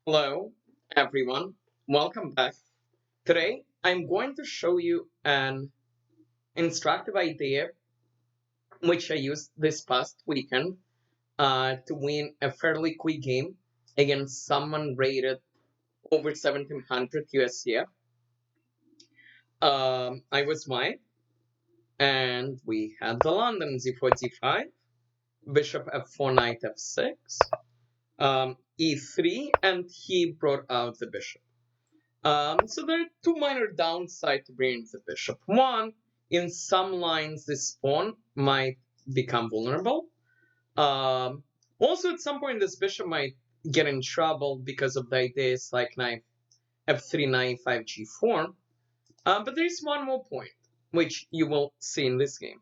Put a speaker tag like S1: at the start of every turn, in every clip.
S1: Hello, everyone. Welcome back. Today, I'm going to show you an instructive idea which I used this past weekend to win a fairly quick game against someone rated over 1700 USCF. I was white, and we had the London z4, d5, bishop f4, knight f6, e3, and he brought out the bishop. So there are two minor downsides to bringing the bishop. One, in some lines, this pawn might become vulnerable. Also, at some point, this bishop might get in trouble because of the ideas like knight f3, knight f5, g4. But there is one more point, which you will see in this game.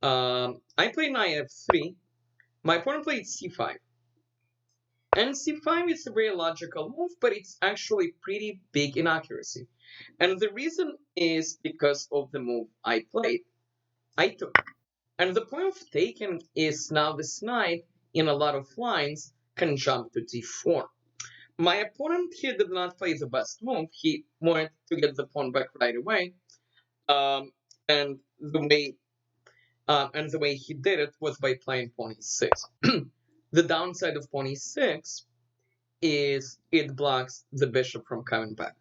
S1: I played knight f3. My opponent played c5. And c5 is a very logical move, but it's actually pretty big inaccuracy. And the reason is because of the move I played. I took. And the point of taking is now this knight, in a lot of lines, can jump to d4. My opponent here did not play the best move. He wanted to get the pawn back right away. And the way he did it was by playing pawn e6. The downside of pawn e6 is it blocks the bishop from coming back.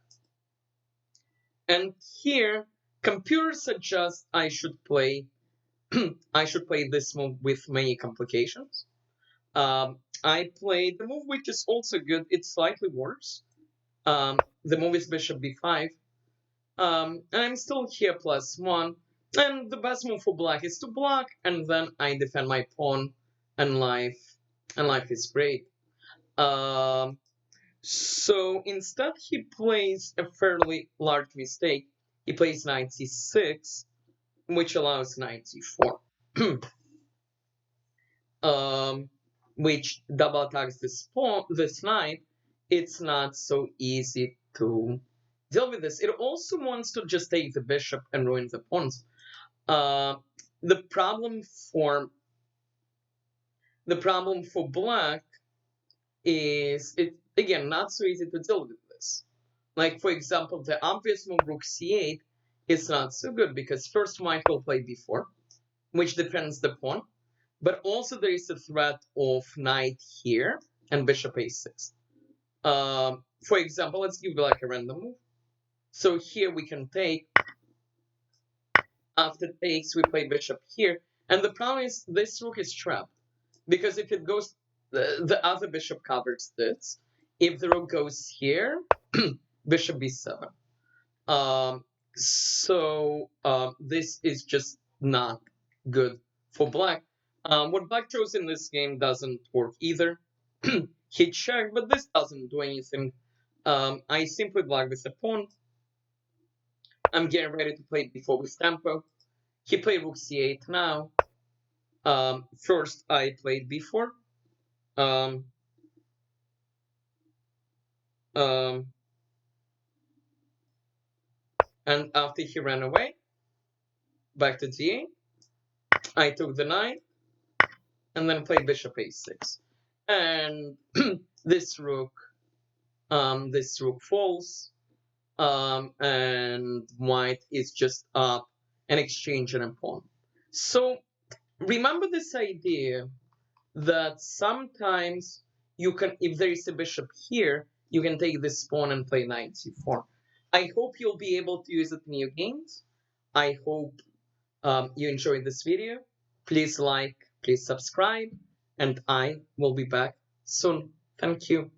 S1: And here, computers suggest I should play this move with many complications. I played the move which is also good. It's slightly worse. The move is bishop b5. And I'm still here +1. And the best move for black is to block, and then I defend my pawn, and life is great. So instead, he plays a fairly large mistake. He plays knight c6, which allows knight c4, which double attacks this knight. It's not so easy to deal with this. It also wants to just take the bishop and ruin the pawns. The problem for black is it again not so easy to deal with this. Like, for example, the obvious move rook c8 is not so good because first white will play b4, which defends the pawn, but also there is a threat of knight here and bishop a6. For example, let's give like a random move. So here we can take. After takes, we play bishop here, and the problem is this rook is trapped because if it goes, the other bishop covers this. If the rook goes here, bishop b7. This is just not good for black. What black chose in this game doesn't work either. He checked, but this doesn't do anything. I simply block with a pawn. I'm getting ready to play b4 with tempo. He played rook c8 now. First, I played b4. And after he ran away, back to d8, I took the knight, and then played bishop a6. And this rook falls, and white is just up and exchanging a pawn. So remember this idea that sometimes you can, if there is a bishop here, you can take this pawn and play knight c4. I hope you'll be able to use it in your games. I hope you enjoyed this video. Please like, please subscribe, and I will be back soon. Thank you.